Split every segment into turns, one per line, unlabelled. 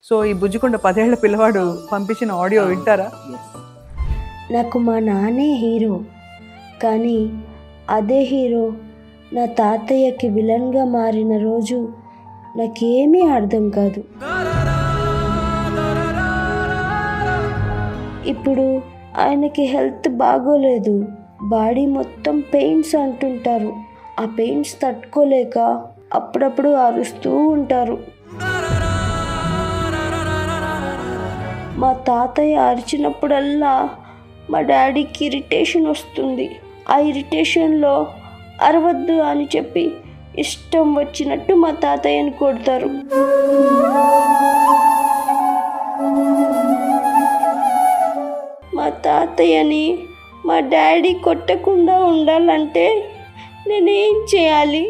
So ఈ బుజ్జికొండ 10 ఏళ్ల పిల్లవాడు పంపించిన ఆడియో వింటారా?
నాకు మా నాన్నే హీరో, కానీ అదే హీరో నా తాతయ్యకి విలన్గా మారిన రోజు నాకేమీ అర్థం కాదు. ఇప్పుడు ఆయనకి హెల్త్ బాగోలేదు, బాడీ మొత్తం పెయిన్స్ అంటుంటారు. ఆ పెయిన్స్ తట్టుకోలేక అప్పుడప్పుడు అరుస్తూ ఉంటారు. మా తాతయ్య అరిచినప్పుడల్లా మా డాడీకి ఇరిటేషన్ వస్తుంది. ఆ ఇరిటేషన్లో అరవద్దు అని చెప్పి ఇష్టం వచ్చినట్టు మా తాతయ్యని కొడతారు. మా తాతయ్యని మా డాడీ కొట్టకుండా ఉండాలంటే నేనేం చేయాలి?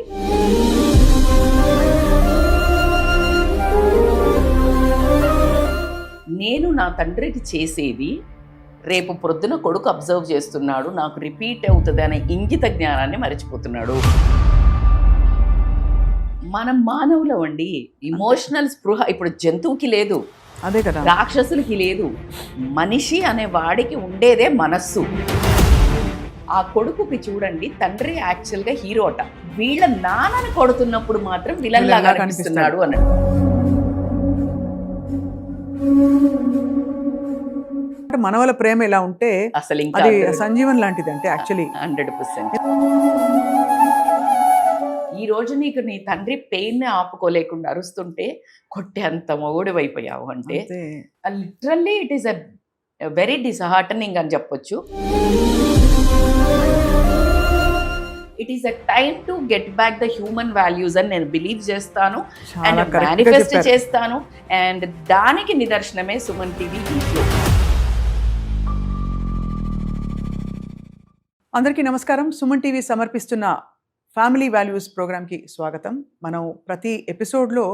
నేను నా తండ్రికి చేసేది రేపు ప్రొద్దున కొడుకు అబ్జర్వ్ చేస్తున్నాడు, నాకు రిపీట్ అవుతుంది అనే ఇంగిత జ్ఞానాన్ని మర్చిపోతున్నాడు. మనం మానవులం అండి, ఇమోషనల్ స్పృహ ఇప్పుడు జంతువుకి లేదు,
అదే కదా,
రాక్షసులకి లేదు. మనిషి అనే వాడికి ఉండేదే మనస్సు. ఆ కొడుకుకి చూడండి, తండ్రి యాక్చువల్గా హీరోట, వీళ్ళ నాన్నని కొడుతున్నప్పుడు మాత్రం విలన్ లాగా కనిపిస్తున్నాడు అన్నట్టు.
మనవల ప్రేమ ఇలా ఉంటే
అసలు ఇంకా
అది సంజీవన్ లాంటిది. అంటే యాక్చువల్లీ
100%. ఈ రోజు నీకు నీ తండ్రి పెయిన్ ఆపుకోలేకుండా అరుస్తుంటే కొట్టే అంత మొగుడు అయిపోయావు అంటే literally it is a very disheartening అని చెప్పొచ్చు. It is a time to get back the human values అని నేను బిలీవ్ చేస్తాను అండ్ మేనిఫెస్ట్ చేస్తాను. అండ్ దానికి నిదర్శనమే సుమన్ టీవీ.
అందరికీ నమస్కారం. సుమన్ టీవీ సమర్పిస్తున్న ఫ్యామిలీ వాల్యూస్ ప్రోగ్రామ్కి స్వాగతం. మనం ప్రతి ఎపిసోడ్లో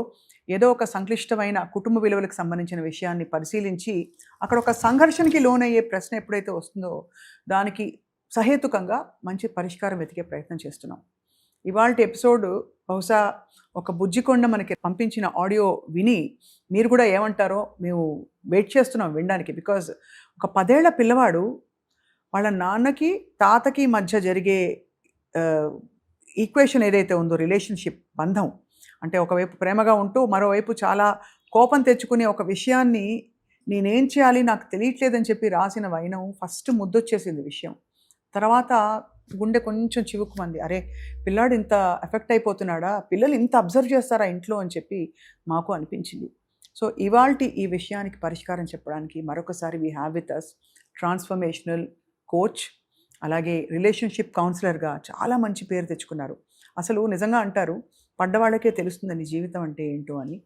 ఏదో ఒక సంక్లిష్టమైన కుటుంబ విలువలకు సంబంధించిన విషయాన్ని పరిశీలించి అక్కడ ఒక సంఘర్షణకి లోనయ్యే ప్రశ్న ఎప్పుడైతే వస్తుందో దానికి సహేతుకంగా మంచి పరిష్కారం వెతికే ప్రయత్నం చేస్తున్నాం. ఇవాళ ఎపిసోడ్ బహుశా ఒక బుజ్జికొండ మనకి పంపించిన ఆడియో విని మీరు కూడా ఏమంటారో మేము వెయిట్ చేస్తున్నాం వినడానికి. బికాజ్ ఒక 10 ఏళ్ల పిల్లవాడు వాళ్ళ నాన్నకి తాతకి మధ్య జరిగే ఈక్వేషన్ ఏదైతే ఉందో, రిలేషన్షిప్ బంధం అంటే ఒకవైపు ప్రేమగా ఉంటూ మరోవైపు చాలా కోపం తెచ్చుకునే ఒక విషయాన్ని నేనేం చేయాలి నాకు తెలియట్లేదని చెప్పి రాసిన వైనం ఫస్ట్ ముద్దొచ్చేసింది విషయం. తర్వాత గుండె కొంచెం చివుకుమంది. అరే పిల్లాడు ఇంత ఎఫెక్ట్ అయిపోతున్నాడా, పిల్లలు ఇంత అబ్జర్వ్ చేస్తారా ఇంట్లో అని చెప్పి మాకు అనిపించింది. సో ఇవాల్టి ఈ విషయానికి పరిష్కారం చెప్పడానికి మరొకసారి we have with us transformational coach, అలాగే రిలేషన్షిప్ కౌన్సిలర్గా చాలా మంచి పేరు తెచ్చుకున్నారు. అసలు నిజంగా అంటారు పడ్డవాళ్ళకే తెలుస్తుందని జీవితం అంటే ఏంటో అని.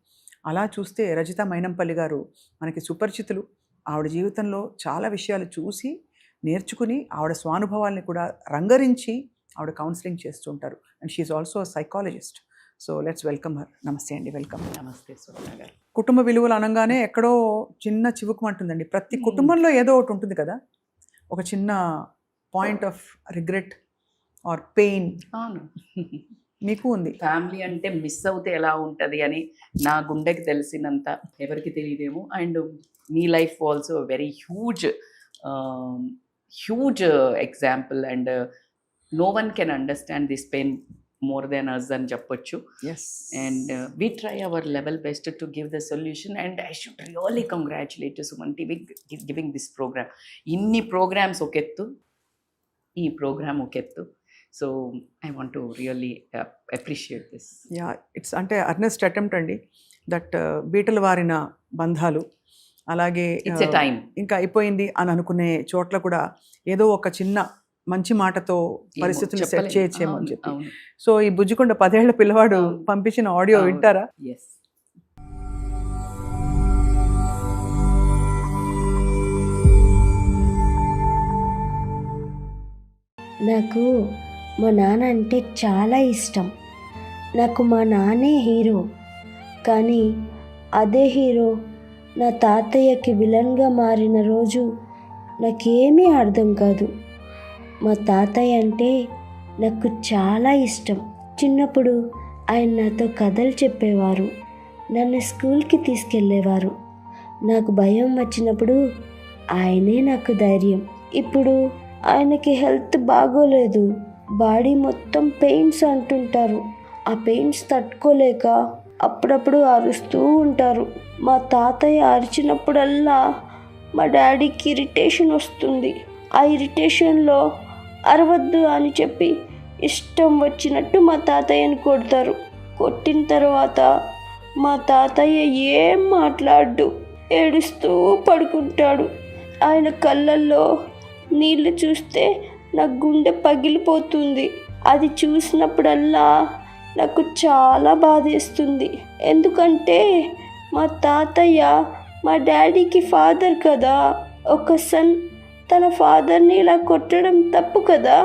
అలా చూస్తే రజిత మైనంపల్లి గారు మనకి సుపరిచితులు. ఆవిడ జీవితంలో చాలా విషయాలు చూసి నేర్చుకుని ఆవిడ స్వానుభవాల్ని కూడా రంగరించి ఆవిడ కౌన్సిలింగ్ చేస్తూ ఉంటారు. And she also psychologist. So let's welcome her. నమస్తే అండి, వెల్కమ్.
నమస్తే సువర్ణ గారు.
కుటుంబ విలువలు అనగానే ఎక్కడో చిన్న చివుకుమంటుందండి. ప్రతి కుటుంబంలో ఏదో ఒకటి ఉంటుంది కదా, ఒక చిన్న point of regret are pain.
అవును,
మీకు ఉంది.
ఫ్యామిలీ అంటే మిస్ అవుతే ఎలా ఉంటుంది అని నా గుండెకి తెలిసినంత ఎవరికి తెలియదేమో. అండ్ మీ life also very huge example and no one can understand this pain more than us అని చెప్పొచ్చు.
Yes.
And we try our level best to give the solution, and I should really congratulate to Suman TV giving this program. Inni programs okettu, ee program okettu. So I want to really appreciate this.
Yeah, it's అంటే earnest attempt అండి. That బీటలు వారిన బంధాలు, అలాగే
it's a time
ఇంకా అయిపోయింది అని అనుకునే చోట్ల కూడా ఏదో ఒక చిన్న మంచి మాటతో పరిస్థితులు సెట్ చేయొచ్చేమో అని చెప్పి. సో ఈ బుజ్జికొండ 10 ఏళ్ల పిల్లవాడు పంపించిన ఆడియో వింటారా?
Yes.
నాకు మా నాన్న అంటే చాలా ఇష్టం. నాకు మా నాన్నే హీరో, కానీ అదే హీరో నా తాతయ్యకి విలన్గా మారిన రోజు నాకేమీ అర్థం కాదు. మా తాతయ్య అంటే నాకు చాలా ఇష్టం. చిన్నప్పుడు ఆయన నాతో కథలు చెప్పేవారు, నన్ను స్కూల్కి తీసుకెళ్ళేవారు. నాకు భయం వచ్చినప్పుడు ఆయనే నాకు ధైర్యం. ఇప్పుడు ఆయనకి హెల్త్ బాగోలేదు, బాడీ మొత్తం పెయిన్స్ అంటుంటారు. ఆ పెయిన్స్ తట్టుకోలేక అప్పుడప్పుడు అరుస్తూ ఉంటారు. మా తాతయ్య అరిచినప్పుడల్లా మా డాడీకి ఇరిటేషన్ వస్తుంది. ఆ ఇరిటేషన్లో అరవద్దు అని చెప్పి ఇష్టం వచ్చినట్టు మా తాతయ్యని కొడతారు. కొట్టిన తర్వాత మా తాతయ్య ఏం మాట్లాడు, ఏడుస్తూ పడుకుంటాడు. ఆయన కళ్ళల్లో నీళ్లు చూస్తే నా గుండె పగిలిపోతుంది. అది చూసినప్పుడల్లా నాకు చాలా బాధేస్తుంది. ఎందుకంటే మా తాతయ్య మా డాడీకి ఫాదర్ కదా. ఒక సన్ తన ఫాదర్ని ఇలా కొట్టడం తప్పు కదా.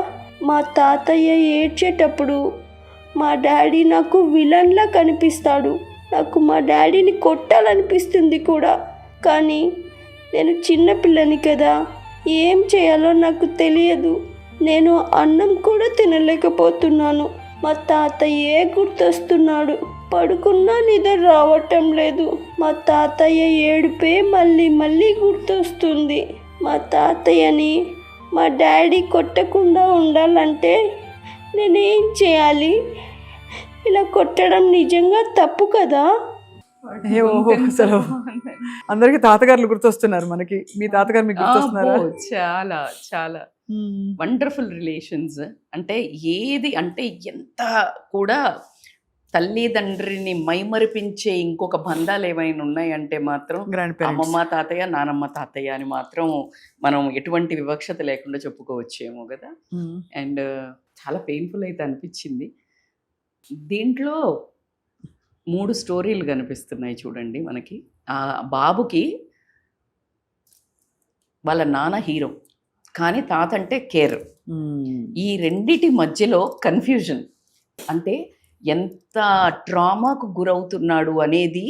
మా తాతయ్య ఏడ్చేటప్పుడు మా డాడీ నాకు విలన్లా కనిపిస్తాడు. నాకు మా డాడీని కొట్టాలనిపిస్తుంది కూడా. కానీ నేను చిన్నపిల్లని కదా, ఏం చేయాలో నాకు తెలియదు. నేను అన్నం కూడా తినలేకపోతున్నాను. మా తాతయ్యే గుర్తొస్తున్నాడు. పడుకున్నా నిద్ర రావటం లేదు. మా తాతయ్య ఏడుపే మళ్ళీ మళ్ళీ గుర్తొస్తుంది. మా తాతయ్యని మా డాడీ కొట్టకుండా ఉండాలంటే నేనేం చేయాలి? ఇలా కొట్టడం నిజంగా తప్పు కదా.
అసలు అందరికి తాతగారులు గుర్తొస్తున్నారు మనకి. మీ తాతగారు మీకు గుర్తొస్తున్నారా?
చాలా చాలా వండర్ఫుల్ రిలేషన్స్. అంటే ఏది అంటే ఎంత కూడా తల్లిదండ్రిని మైమరిపించే ఇంకొక బంధాలు ఏమైనా ఉన్నాయంటే మాత్రం అమ్మమ్మ తాతయ్య, నానమ్మ తాతయ్య అని మాత్రం మనం ఎటువంటి వివక్షత లేకుండా చెప్పుకోవచ్చేమో కదా. అండ్ చాలా పెయిన్ఫుల్ అయితే అనిపించింది. దీంట్లో 3 స్టోరీలు కనిపిస్తున్నాయి చూడండి మనకి. ఆ బాబుకి వాళ్ళ నాన్న హీరో, కానీ తాత అంటే కేర్. ఈ రెండిటి మధ్యలో కన్ఫ్యూజన్, అంటే ఎంత ట్రామాకు గురవుతున్నాడు అనేది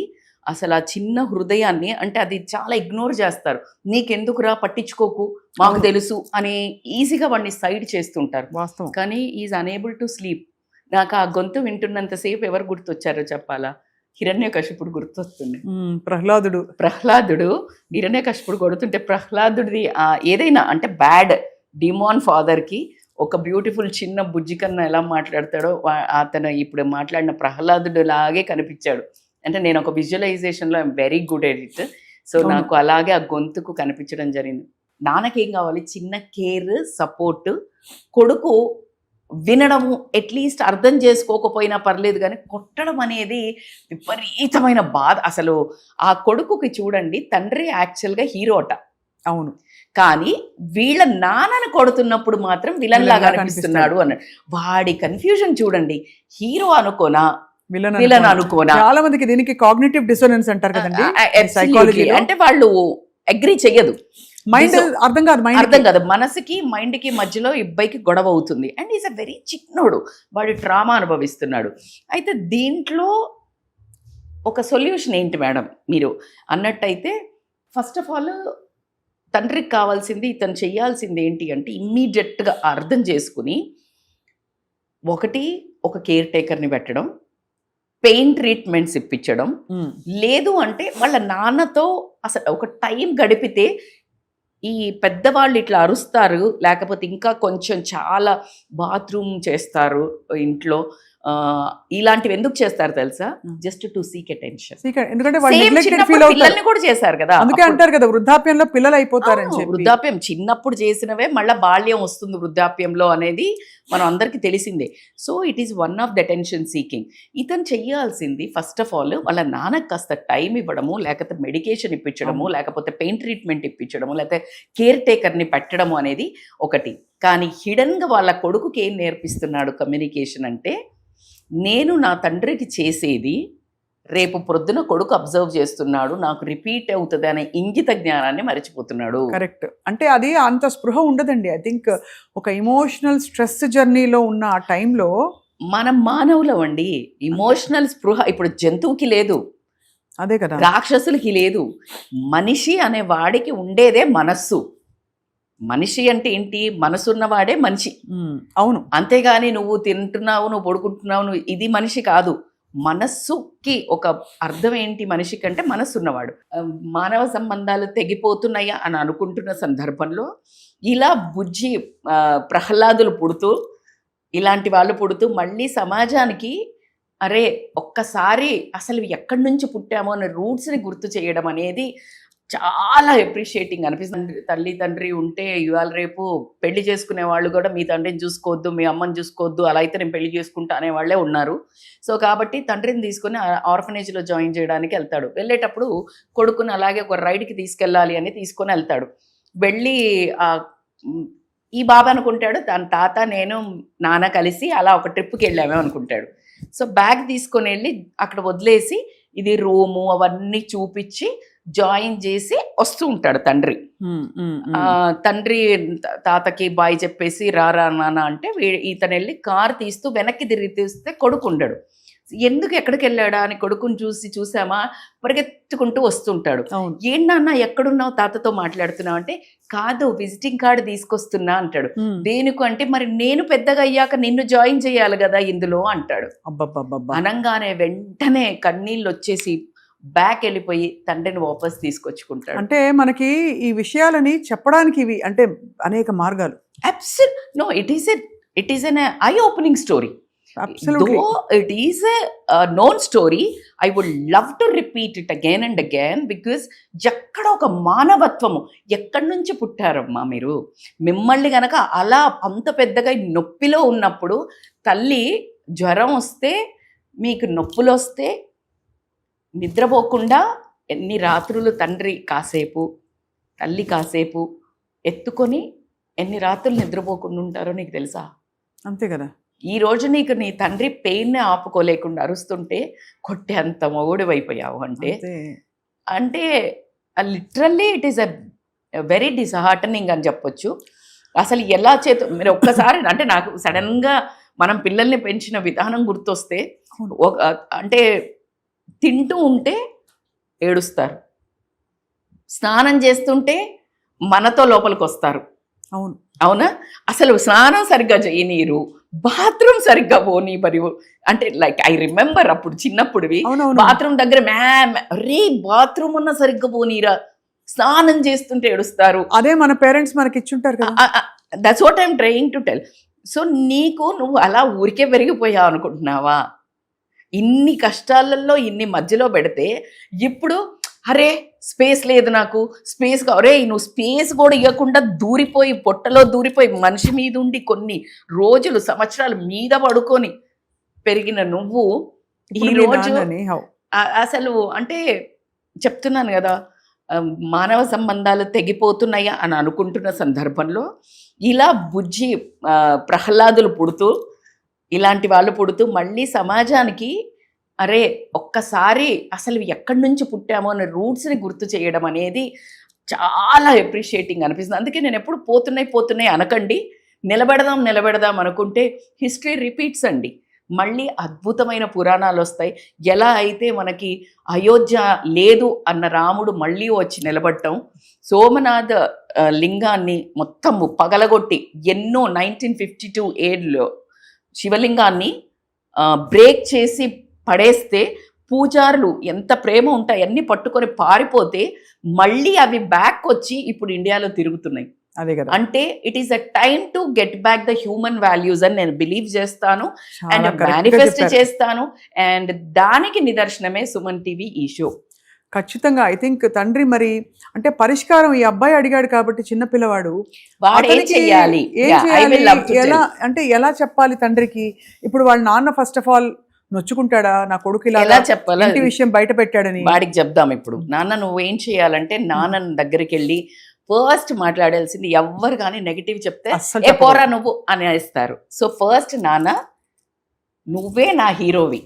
అసలు ఆ చిన్న హృదయాన్ని, అంటే అది చాలా ఇగ్నోర్ చేస్తారు. నీకెందుకురా, పట్టించుకోకు, మాకు తెలుసు అని ఈజీగా వాడిని సైడ్ చేస్తుంటారు.
వాస్తవం.
కానీ ఈజ్ అనేబుల్ టు స్లీప్. నాకు ఆ గొంతు వింటున్నంతసేపు ఎవరు గుర్తొచ్చారో చెప్పాలా? హిరణ్యకశిపుడు గుర్తొస్తుంది. ప్రహ్లాదుడు హిరణ్యకశిపుడు కొడుతుంటే ప్రహ్లాదుడిది ఏదైనా అంటే బ్యాడ్ డిమాన్ ఫాదర్కి ఒక బ్యూటిఫుల్ చిన్న బుజ్జి కన్నా ఎలా మాట్లాడతాడో అతను ఇప్పుడు మాట్లాడిన ప్రహ్లాదుడు లాగే కనిపించాడు. అంటే నేను ఒక విజువలైజేషన్లో I'm very good at it. So నాకు అలాగే ఆ గొంతుకు కనిపించడం జరిగింది. నాన్నకేం కావాలి? చిన్న కేర్, సపోర్ట్. కొడుకు వినడము, అట్లీస్ట్ అర్థం చేసుకోకపోయినా పర్లేదు, కానీ కొట్టడం అనేది విపరీతమైన బాధ. అసలు ఆ కొడుకుకి చూడండి, తండ్రి యాక్చువల్గా హీరో అట.
అవును.
కానీ వీళ్ళ నాన్నను కొడుతున్నప్పుడు మాత్రం విలన్ లాగా అనిపిస్తున్నాడు అన్నాడు. వాడి కన్ఫ్యూజన్ చూడండి. హీరో అనుకోనా, విలన్ అనుకోనా?
చాలా మందికి దీనికి కాగ్నిటివ్ డిసోనెన్స్ అంటారు కదండి సైకాలజీ.
అంటే వాళ్ళు అగ్రీ చెయ్యదు.
మైండ్ అర్థం కాదు.
మనసుకి మైండ్కి మధ్యలో ఇబ్బందికి గొడవ అవుతుంది. అండ్ ఈజ్ అ వెరీ చిన్నోడు, వాడి ట్రామా అనుభవిస్తున్నాడు. అయితే దీంట్లో ఒక సొల్యూషన్ ఏంటి మేడం మీరు అన్నట్టయితే, ఫస్ట్ ఆఫ్ ఆల్ తండ్రికి కావాల్సింది, ఇతను చేయాల్సింది ఏంటి అంటే ఇమ్మీడియట్గా అర్థం చేసుకుని, ఒకటి ఒక కేర్ టేకర్ని పెట్టడం, పెయిన్ ట్రీట్మెంట్స్ ఇప్పించడం, లేదు అంటే వాళ్ళ నాన్నతో అసలు ఒక టైం గడిపితే, ఈ పెద్దవాళ్ళు ఇట్లా అరుస్తారు, లేకపోతే ఇంకా కొంచెం చాలా బాత్రూమ్ చేస్తారు ఇంట్లో, ఇలాంటివి ఎందుకు చేస్తారు తెలుసా? Just to seek attention.
ఎందుకంటే
పిల్లల్ని కూడా చేశారు కదా,
అందుకే అంటారు కదా వృద్ధాప్యంలో పిల్లలు అయిపోతారని.
వృద్ధాప్యం చిన్నప్పుడు చేసినవే మళ్ళీ బాల్యం వస్తుంది వృద్ధాప్యంలో అనేది మనం అందరికీ తెలిసిందే. So it is one of the attention seeking. ఇతను చెయ్యాల్సింది ఫస్ట్ ఆఫ్ ఆల్ వాళ్ళ నాన్నకు కాస్త టైం ఇవ్వడము, లేకపోతే మెడికేషన్ ఇప్పించడము, లేకపోతే పెయిన్ ట్రీట్మెంట్ ఇప్పించడము, లేకపోతే కేర్ టేకర్ని పెట్టడము అనేది ఒకటి. కానీ హిడన్గా వాళ్ళ కొడుకుకి ఏం నేర్పిస్తున్నాడు కమ్యూనికేషన్ అంటే, నేను నా తండ్రికి చేసేది రేపు ప్రొద్దున కొడుకు అబ్జర్వ్ చేస్తున్నాడు, నాకు రిపీట్ అవుతుంది అనే ఇంగిత జ్ఞానాన్ని మర్చిపోతున్నాడు.
కరెక్ట్. అంటే అది అంత స్పృహ ఉండదండి. ఐ థింక్ ఒక ఇమోషనల్ స్ట్రెస్ జర్నీలో ఉన్న ఆ టైంలో
మనం మానవులం అండి. ఇమోషనల్ స్పృహ ఇప్పుడు జంతువుకి లేదు,
అదే కదా,
రాక్షసులకి లేదు. మనిషి అనే వాడికి ఉండేదే మనస్సు. మనిషి అంటే ఏంటి? మనసున్నవాడే మనిషి.
అవును.
అంతేగాని నువ్వు తింటున్నావు, నువ్వు పడుకుంటున్నావు, నువ్వు ఇది మనిషి కాదు. మనస్సుకి ఒక అర్థం ఏంటి మనిషికి అంటే మనస్సు ఉన్నవాడు. మానవ సంబంధాలు తెగిపోతున్నాయా అని అనుకుంటున్న సందర్భంలో ఇలా బుజ్జి ప్రహ్లాదులు పుడుతూ, ఇలాంటి వాళ్ళు పుడుతూ మళ్ళీ సమాజానికి అరే ఒక్కసారి అసలు ఎక్కడి నుంచి పుట్టామో అనే రూట్స్ని గుర్తు చేయడం అనేది చాలా అప్రిషియేటింగ్ అనిపిస్తుంది. తల్లి తండ్రి ఉంటే ఇవాళ రేపు పెళ్లి చేసుకునే వాళ్ళు కూడా మీ తండ్రిని చూసుకోవద్దు, మీ అమ్మని చూసుకోవద్దు, అలా అయితే నేను పెళ్లి చేసుకుంటా అనే వాళ్ళే ఉన్నారు. సో కాబట్టి తండ్రిని తీసుకుని ఆర్ఫనేజ్లో జాయిన్ చేయడానికి వెళ్తాడు. వెళ్ళేటప్పుడు కొడుకుని అలాగే ఒక రైడ్కి తీసుకెళ్ళాలి అని తీసుకొని వెళ్తాడు. వెళ్ళి ఈ బాబా అనుకుంటాడు తన తాత నేను నాన్న కలిసి అలా ఒక ట్రిప్కి వెళ్ళామే అనుకుంటాడు. సో బ్యాగ్ తీసుకొని వెళ్ళి అక్కడ వదిలేసి ఇది రూము అవన్నీ చూపించి జాయిన్ చేసి వస్తూ ఉంటాడు తండ్రి. తండ్రి తాతకి బాయ్ చెప్పేసి రారా నాన్న అంటే ఇతను వెళ్ళి కార్ తీస్తూ వెనక్కి తిరిగి తీస్తే కొడుకు ఉండడు. ఎందుకు ఎక్కడికి వెళ్ళాడా అని కొడుకుని చూసామా పరిగెత్తుకుంటూ వస్తుంటాడు. ఏంటన్నా ఎక్కడున్నావు తాతతో మాట్లాడుతున్నావు అంటే కాదు విజిటింగ్ కార్డు తీసుకొస్తున్నా అంటాడు. దేనికి అంటే మరి నేను పెద్దగా అయ్యాక నిన్ను జాయిన్ చేయాలి కదా ఇందులో అంటాడు. అనంగానే వెంటనే కన్నీళ్ళు వచ్చేసి బ్యాక్ వెళ్ళిపోయి తండ్రిని వాపస్ తీసుకొచ్చుకుంటాడు.
అంటే మనకి ఈ విషయాలని చెప్పడానికి ఇవి అంటే అనేక మార్గాలు.
No it is an eye opening story.
Absolutely.
Though it is a known story, I would love to repeat it again and again because ఎక్కడ ఒక మానవత్వము ఎక్కడి నుంచి పుట్టారమ్మా మీరు. మిమ్మల్ని గనక అలా అంత పెద్దగా నొప్పిలో ఉన్నప్పుడు తల్లి జ్వరం వస్తే మీకు నొప్పులు వస్తే నిద్రపోకుండా ఎన్ని రాత్రులు తండ్రి కాసేపు తల్లి కాసేపు ఎత్తుకొని ఎన్ని రాత్రులు నిద్రపోకుండా ఉంటారో నీకు తెలుసా?
అంతే కదా.
ఈ రోజు నీకు నీ తండ్రి పెయిన్నే ఆపుకోలేకుండా అరుస్తుంటే కొట్టే అంత మొగుడు అయిపోయావు అంటే literally it is a very disheartening అని చెప్పొచ్చు. అసలు ఎలా మీరు ఒక్కసారి అంటే నాకు సడన్గా మనం పిల్లల్ని పెంచిన విధానం గుర్తొస్తే అంటే తింటూ ఉంటే ఏడుస్తారు, స్నానం చేస్తుంటే మనతో లోపలికి వస్తారు. అవునా? అసలు స్నానం సరిగ్గా చేయనీరు, బాత్రూమ్ సరిగ్గా పోనీ మరియు అంటే లైక్ ఐ రిమెంబర్ అప్పుడు చిన్నప్పుడువి బాత్రూమ్ దగ్గర రే బాత్రూమ్ అన్నా సరిగ్గా పోనీరా, స్నానం చేస్తుంటే ఏడుస్తారు.
అదే మన పేరెంట్స్ మనకి ఇచ్చుంటారు కదా.
That's what I'm trying to tell. So నువ్వు అలా ఊరికే పెరిగిపోయావు అనుకుంటున్నావా? ఇన్ని కష్టాలలో ఇన్ని మధ్యలో పెడితే ఇప్పుడు అరే స్పేస్ లేదు నాకు స్పేస్ అరే నువ్వు స్పేస్ కూడా ఇవ్వకుండా దూరిపోయి పొట్టలో దూరిపోయి మనిషి మీద ఉండి కొన్ని రోజులు సంవత్సరాలు మీద పడుకొని పెరిగిన నువ్వు ఈ రోజు అసలు అంటే చెప్తున్నాను కదా మానవ సంబంధాలు తెగిపోతున్నాయా అని అనుకుంటున్న సందర్భంలో ఇలా బుజ్జి ప్రహ్లాదులు పుడుతూ ఇలాంటి వాళ్ళు పుడుతూ మళ్ళీ సమాజానికి అరే ఒక్కసారి అసలు ఎక్కడి నుంచి పుట్టామో అనే రూట్స్ని గుర్తు చేయడం అనేది చాలా అప్రిషియేటింగ్ అనిపిస్తుంది. అందుకే నేను ఎప్పుడు పోతున్నాయి అనకండి, నిలబెడదాం అనుకుంటే హిస్టరీ రిపీట్స్ అండి. మళ్ళీ అద్భుతమైన పురాణాలు వస్తాయి. ఎలా అయితే మనకి అయోధ్య లేదు అన్న రాముడు మళ్ళీ వచ్చి నిలబడటం, సోమనాథ లింగాన్ని మొత్తం పగలగొట్టి ఎన్నో 1952 ఏడ్లో శివలింగాన్ని బ్రేక్ చేసి పడేస్తే పూజారులు ఎంత ప్రేమ ఉంటాయి అన్నీ పట్టుకొని పారిపోతే మళ్ళీ అవి బ్యాక్ వచ్చి ఇప్పుడు ఇండియాలో తిరుగుతున్నాయి.
అదే కదా.
అంటే it is a time to get back the human values అని నేను బిలీవ్ చేస్తాను అండ్ మేనిఫెస్ట్ చేస్తాను. అండ్ దానికి నిదర్శనమే సుమన్ టీవీ ఈ షో.
ఖచ్చితంగా. ఐ థింక్ తండ్రి మరి అంటే పరిష్కారం ఈ అబ్బాయి అడిగాడు కాబట్టి చిన్నపిల్లవాడు ఎలా అంటే ఎలా చెప్పాలి తండ్రికి? ఇప్పుడు వాళ్ళ నాన్న ఫస్ట్ ఆఫ్ ఆల్ నొచ్చుకుంటాడా నా కొడుకు ఇలా చెప్పాలి ఇంటి విషయం బయట పెట్టాడని?
వాడికి చెప్దాం ఇప్పుడు. నాన్న నువ్వేం చేయాలంటే నాన్న దగ్గరికి వెళ్ళి ఫస్ట్ మాట్లాడాల్సింది ఎవ్వరు కానీ నెగిటివ్ చెప్తే ఏ పోరా నువ్వు అని వేస్తారు. సో ఫస్ట్ నాన్న నువ్వే నా హీరోవి,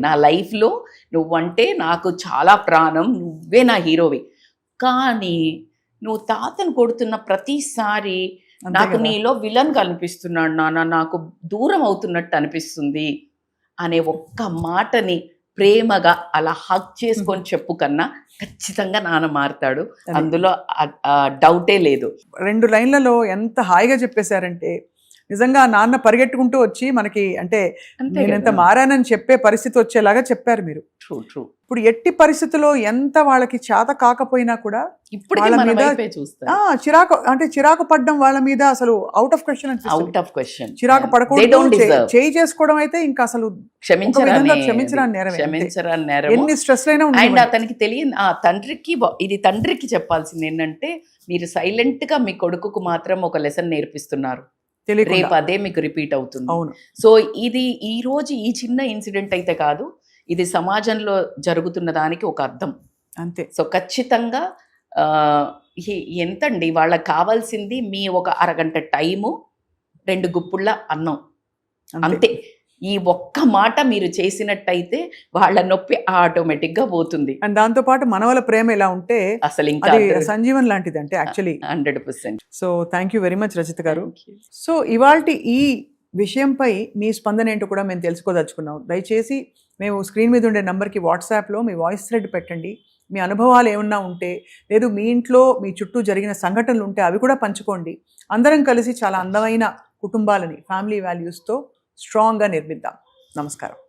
నా లైఫ్లో నువ్వంటే నాకు చాలా ప్రాణం, నువ్వే నా హీరోవి. కానీ నువ్వు తాతను కొడుతున్న ప్రతిసారి నాకు నీలో విలన్ కనిపిస్తున్నాడు నాన్న, నాకు దూరం అవుతున్నట్టు అనిపిస్తుంది అనే ఒక్క మాటని ప్రేమగా అలా హగ్ చేసుకొని చెప్పు కన్నా ఖచ్చితంగా నాన్న మారుతాడు, అందులో డౌటే లేదు.
2 లైన్లలో ఎంత హాయిగా చెప్పేశారంటే నిజంగా నాన్న పరిగెట్టుకుంటూ వచ్చి మనకి అంటే
అంతే
నేను ఎంత
కదా.
మారానని చెప్పే పరిస్థితి వచ్చేలాగా చెప్పారు మీరు.
ట్రూ
ఇప్పుడు ఎట్టి పరిస్థితుల్లో ఎంత వాళ్ళకి చేత కాకపోయినా కూడా
ఇప్పటికీ
వాళ్ళ
మన
మీద
వైపే చూస్తారు.
చిరాకు పడ్డం వాళ్ళ మీద అసలు అవుట్ ఆఫ్ క్వశ్చన్ అనిపిస్తుంది.
Out of question.
చిరాకు పడకూడదు, చేయి చేసుకోవడం అయితే ఇంకా అసలు ఒక విధంగా క్షమించరాని నేరమే.
క్షమించరాని నేరము.
ఎన్ని స్ట్రెస్ అయినా
అండ్
ఉండనివ్వండి.
అతనికి తెలియదు, ఆ తండ్రికి ఇది తండ్రికి చెప్పాల్సింది ఏంటంటే మీరు సైలెంట్ గా మీ కొడుకుకు మాత్రం ఒక లెసన్ నేర్పిస్తున్నారు,
తెలియకుండా.
రేపు అదే మీకు రిపీట్ అవుతుంది.
అవును,
సో ఇది ఈ రోజు ఈ చిన్న ఇన్సిడెంట్ అయితే కాదు, ఇది సమాజంలో జరుగుతున్న దానికి ఒక అర్థం.
అంతే.
సో ఖచ్చితంగా ఎంతండి వాళ్ళకి కావాల్సింది మీ ఒక అరగంట టైము, 2 గుప్పుళ్ళ అన్నం, అంతే. ఈ ఒక్క మాట మీరు చేసినట్టయితే వాళ్ళ నొప్పి ఆటోమేటిక్ గా పోతుంది.
అండ్ దాంతో పాటు మనవల ప్రేమ ఎలా ఉంటే
అసలు ఇంకా
అది సంజీవన్ లాంటిది అంటే actually.
100%.
So thank you very much Rachitha గారు. సో ఇవాల్టి ఈ విషయంపై మీ స్పందన ఏంటో కూడా మేము తెలుసుకోదలుచుకున్నాం. దయచేసి మేము స్క్రీన్ మీద ఉండే నెంబర్కి వాట్సాప్లో మీ వాయిస్ థ్రెడ్ పెట్టండి. మీ అనుభవాలు ఏమన్నా ఉంటే, లేదు మీ ఇంట్లో మీ చుట్టూ జరిగిన సంఘటనలు ఉంటే అవి కూడా పంచుకోండి. అందరం కలిసి చాలా అందమైన కుటుంబాలని ఫ్యామిలీ వాల్యూస్తో స్ట్రాంగ్గా నిర్మిద్దాం. నమస్కారం.